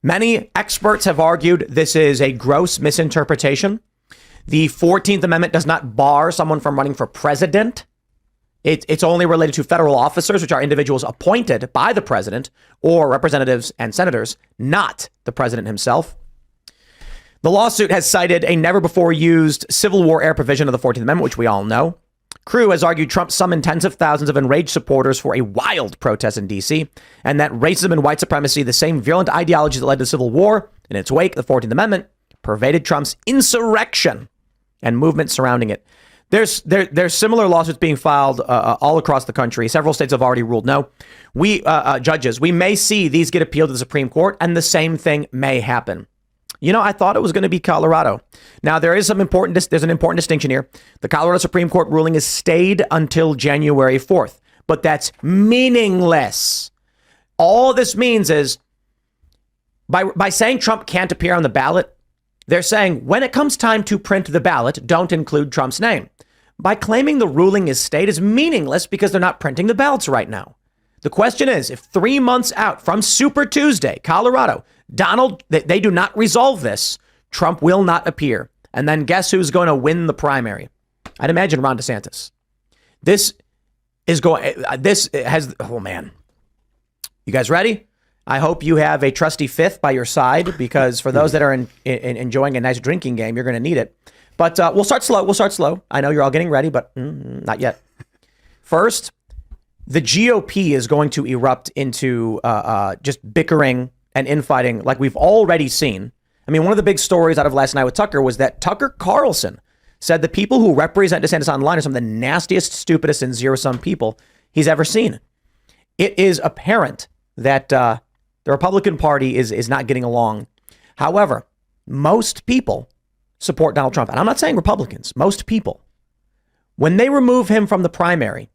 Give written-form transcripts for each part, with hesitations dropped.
Many experts have argued this is a gross misinterpretation. The 14th Amendment does not bar someone from running for president. It's only related to federal officers, which are individuals appointed by the president or representatives and senators, not the president himself. The lawsuit has cited a never before used Civil War era provision of the 14th Amendment, which we all know. Crew has argued Trump summoned tens of thousands of enraged supporters for a wild protest in D.C. and that racism and white supremacy, the same virulent ideology that led to the Civil War, in its wake, the 14th Amendment, pervaded Trump's insurrection and movement surrounding it. There's similar lawsuits being filed all across the country. Several states have already ruled no. We judges, we may see these get appealed to the Supreme Court, and the same thing may happen. You know, I thought it was going to be Colorado. Now, there's an important distinction here. The Colorado Supreme Court ruling is stayed until January 4th, but that's meaningless. All this means is by saying Trump can't appear on the ballot, they're saying when it comes time to print the ballot, don't include Trump's name. By claiming the ruling is stayed is meaningless because they're not printing the ballots right now. The question is, if 3 months out from Super Tuesday, Colorado, they do not resolve this, Trump will not appear. And then guess who's going to win the primary? I'd imagine Ron DeSantis. Oh man. You guys ready? I hope you have a trusty fifth by your side, because for those that are enjoying a nice drinking game, you're going to need it. But we'll start slow. I know you're all getting ready, but not yet. First, the GOP is going to erupt into just bickering and infighting like we've already seen. I mean, one of the big stories out of last night with Tucker was that Tucker Carlson said the people who represent DeSantis online are some of the nastiest, stupidest, and zero-sum people he's ever seen. It is apparent that the Republican Party is not getting along. However, most people support Donald Trump. And I'm not saying Republicans, most people. When they remove him from the primary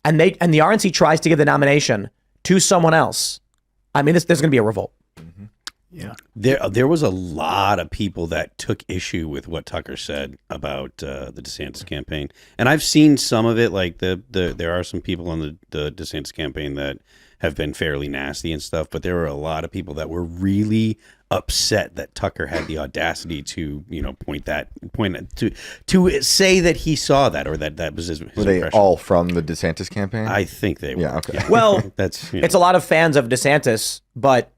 and the RNC tries to give the nomination to someone else, I mean, there's going to be a revolt. Mm-hmm. Yeah, there was a lot of people that took issue with what Tucker said about the DeSantis campaign, and I've seen some of it. Like there are some people on the DeSantis campaign that have been fairly nasty and stuff, but there were a lot of people that were really upset that Tucker had the audacity to point to say that he saw that, or that was his were impression. They all from the DeSantis campaign? I think they were. Yeah, okay. Yeah. Well, that's it's a lot of fans of DeSantis, but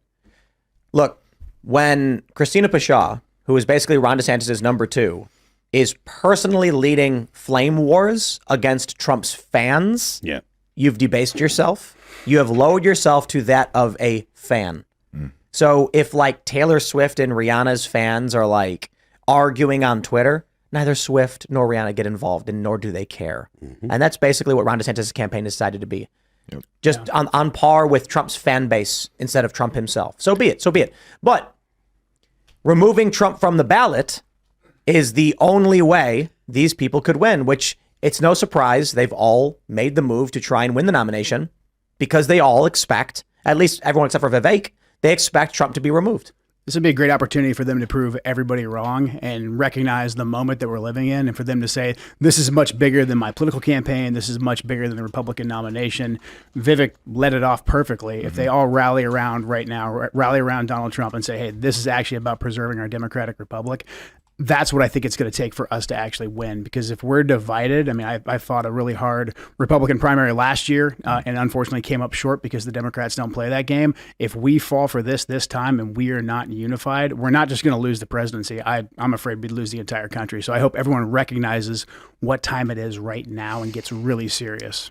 look, when Christina Pashaw, who is basically Ron DeSantis' number 2, is personally leading flame wars against Trump's fans, yeah, you've debased yourself. You have lowered yourself to that of a fan. So if like Taylor Swift and Rihanna's fans are like arguing on Twitter, neither Swift nor Rihanna get involved, and nor do they care. Mm-hmm. And that's basically what Ron DeSantis' campaign decided to be. Yep. Just on par with Trump's fan base instead of Trump himself. So be it. But removing Trump from the ballot is the only way these people could win, which it's no surprise they've all made the move to try and win the nomination, because they all expect, at least everyone except for Vivek, they expect Trump to be removed. This would be a great opportunity for them to prove everybody wrong and recognize the moment that we're living in, and for them to say, this is much bigger than my political campaign. This is much bigger than the Republican nomination. Vivek let it off perfectly. Mm-hmm. If they all rally around Donald Trump and say, hey, this is actually about preserving our democratic republic, that's what I think it's going to take for us to actually win. Because if we're divided, I mean, I fought a really hard Republican primary last year and unfortunately came up short because the Democrats don't play that game. If we fall for this time and we are not unified, we're not just going to lose the presidency. I'm afraid we'd lose the entire country. So I hope everyone recognizes what time it is right now and gets really serious.